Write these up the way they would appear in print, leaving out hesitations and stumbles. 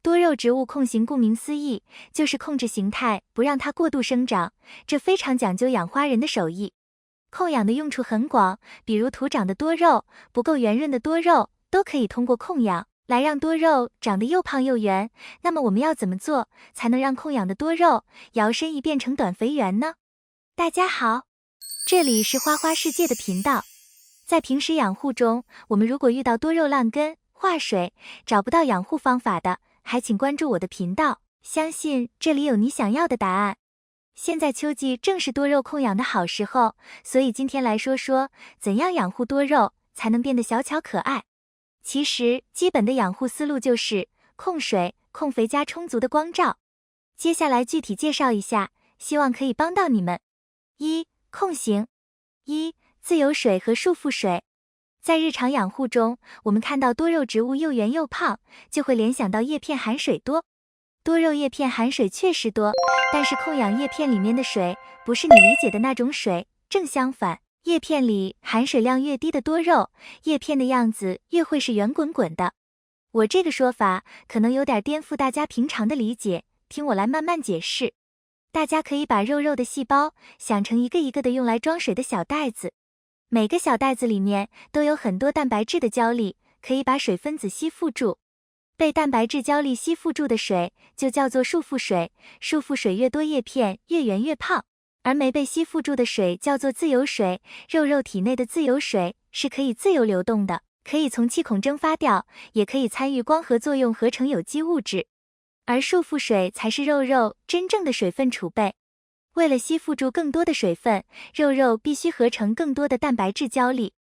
多肉植物控形顾名思义，就是控制形态，不让它过度生长，这非常讲究养花人的手艺。控养的用处很广，比如徒长的多肉、不够圆润的多肉，都可以通过控养来让多肉长得又胖又圆。那么我们要怎么做，才能让控养的多肉摇身一变成短肥圆呢？大家好，这里是花花世界的频道。在平时养护中，我们如果遇到多肉烂根、化水，找不到养护方法的，还请关注我的频道，相信这里有你想要的答案。现在秋季正是多肉控养的好时候，所以今天来说说怎样养护多肉才能变得小巧可爱。其实基本的养护思路就是控水、控肥加充足的光照。接下来具体介绍一下，希望可以帮到你们。一、控型。自由水和束缚水。在日常养护中，我们看到多肉植物又圆又胖，就会联想到叶片含水多。多肉叶片含水确实多，但是控养叶片里面的水不是你理解的那种水，正相反，叶片里含水量越低的多肉，叶片的样子越会是圆滚滚的。我这个说法可能有点颠覆大家平常的理解，听我来慢慢解释。大家可以把肉肉的细胞想成一个一个的用来装水的小袋子，每个小袋子里面都有很多蛋白质的胶粒，可以把水分子吸附住。被蛋白质胶粒吸附住的水就叫做束缚水，束缚水越多，叶片越圆越胖。而没被吸附住的水叫做自由水，肉肉体内的自由水是可以自由流动的，可以从气孔蒸发掉，也可以参与光合作用合成有机物质。而束缚水才是肉肉真正的水分储备。为了吸附住更多的水分，肉肉必须合成更多的蛋白质胶粒。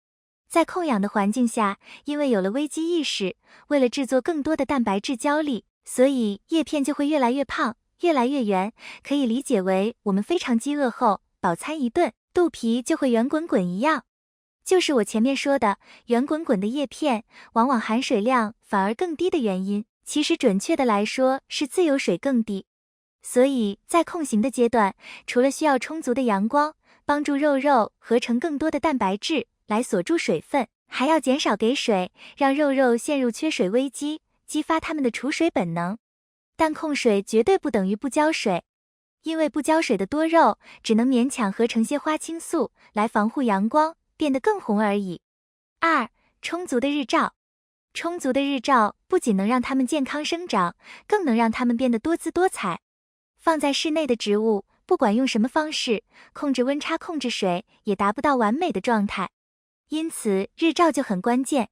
在控养的环境下，因为有了危机意识，为了制作更多的蛋白质胶粒，所以叶片就会越来越胖，越来越圆。可以理解为我们非常饥饿后，饱餐一顿，肚皮就会圆滚滚一样。就是我前面说的，圆滚滚的叶片往往含水量反而更低的原因，其实准确的来说是自由水更低。所以在控型的阶段，除了需要充足的阳光，帮助肉肉合成更多的蛋白质来锁住水分，还要减少给水，让肉肉陷入缺水危机，激发它们的储水本能。但控水绝对不等于不浇水，因为不浇水的多肉只能勉强合成些花青素来防护阳光，变得更红而已。二、充足的日照。充足的日照不仅能让它们健康生长，更能让它们变得多姿多彩。放在室内的植物，不管用什么方式，控制温差、控制水，也达不到完美的状态。因此，日照就很关键。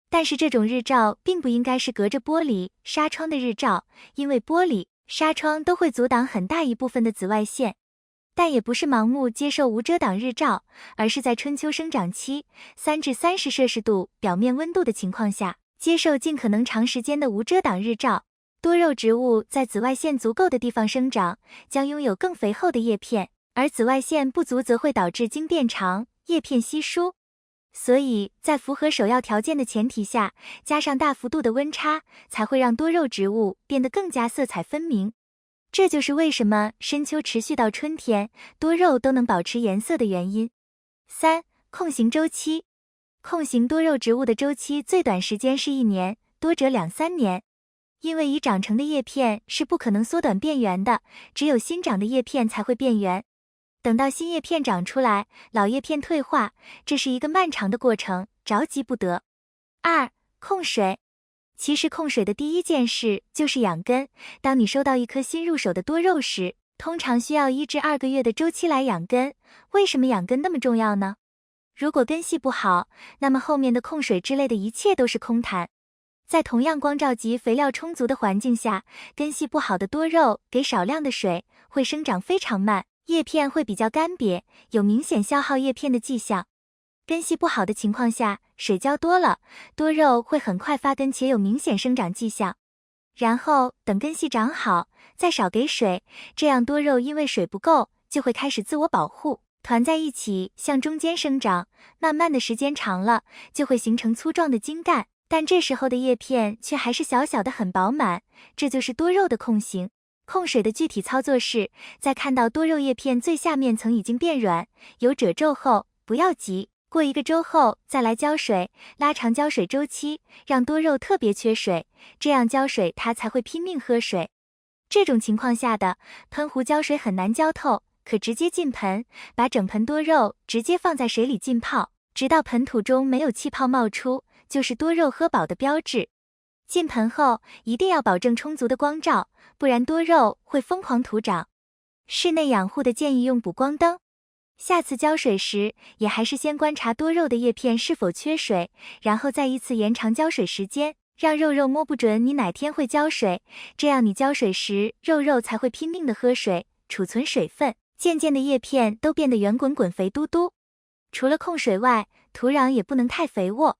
但是这种日照并不应该是隔着玻璃、纱窗的日照，因为玻璃、纱窗都会阻挡很大一部分的紫外线。但也不是盲目接受无遮挡日照，而是在春秋生长期3至30摄氏度表面温度的情况下，接受尽可能长时间的无遮挡日照。多肉植物在紫外线足够的地方生长，将拥有更肥厚的叶片，而紫外线不足则会导致茎变长、叶片稀疏。所以在符合首要条件的前提下，加上大幅度的温差，才会让多肉植物变得更加色彩分明。这就是为什么深秋持续到春天，多肉都能保持颜色的原因。三、控型周期。控型多肉植物的周期最短时间是1年，多则2-3年。因为已长成的叶片是不可能缩短变圆的，只有新长的叶片才会变圆。等到新叶片长出来，老叶片退化，这是一个漫长的过程，着急不得。二、控水。其实控水的第一件事就是养根。当你收到一颗新入手的多肉时，通常需要1至2个月的周期来养根。为什么养根那么重要呢？如果根系不好，那么后面的控水之类的一切都是空谈。在同样光照及肥料充足的环境下，根系不好的多肉给少量的水，会生长非常慢，叶片会比较干瘪，有明显消耗叶片的迹象。根系不好的情况下，水浇多了，多肉会很快发根且有明显生长迹象。然后等根系长好，再少给水，这样多肉因为水不够，就会开始自我保护，团在一起向中间生长，慢慢的时间长了，就会形成粗壮的茎干。但这时候的叶片却还是小小的很饱满，这就是多肉的控型。控水的具体操作是，在看到多肉叶片最下面层已经变软，有褶皱后，不要急，过1个周后再来浇水，拉长浇水周期，让多肉特别缺水，这样浇水它才会拼命喝水。这种情况下的喷壶浇水很难浇透，可直接浸盆，把整盆多肉直接放在水里浸泡，直到盆土中没有气泡冒出，就是多肉喝饱的标志。浸盆后一定要保证充足的光照，不然多肉会疯狂徒长。室内养护的建议用补光灯。下次浇水时，也还是先观察多肉的叶片是否缺水，然后再依次延长浇水时间，让肉摸不准你哪天会浇水，这样你浇水时肉才会拼命的喝水，储存水分，渐渐的叶片都变得圆滚滚肥嘟嘟。除了控水外，土壤也不能太肥沃，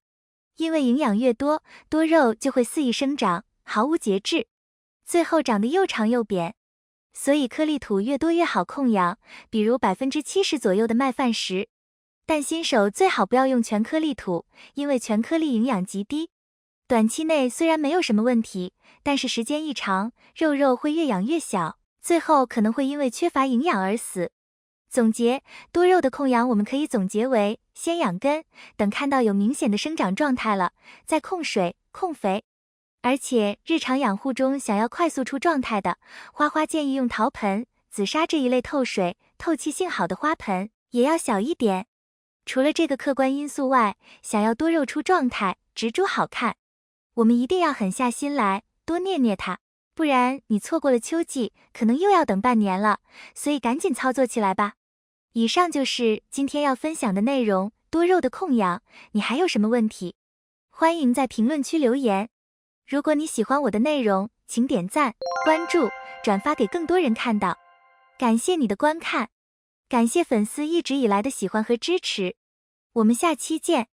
因为营养越多，多肉就会肆意生长，毫无节制，最后长得又长又扁。所以颗粒土越多越好控养，比如70%左右的麦饭石。但新手最好不要用全颗粒土，因为全颗粒营养极低。短期内虽然没有什么问题，但是时间一长，肉会越养越小，最后可能会因为缺乏营养而死。总结，多肉的控养我们可以总结为：先养根，等看到有明显的生长状态了，再控水、控肥。而且日常养护中想要快速出状态的，花建议用陶盆、紫砂这一类透水、透气性好的花盆，也要小一点。除了这个客观因素外，想要多肉出状态、植株好看，我们一定要狠下心来，多虐它，不然你错过了秋季，可能又要等半年了，所以赶紧操作起来吧。以上就是今天要分享的内容，多肉的控养，你还有什么问题？欢迎在评论区留言。如果你喜欢我的内容，请点赞、关注、转发给更多人看到。感谢你的观看，感谢粉丝一直以来的喜欢和支持，我们下期见。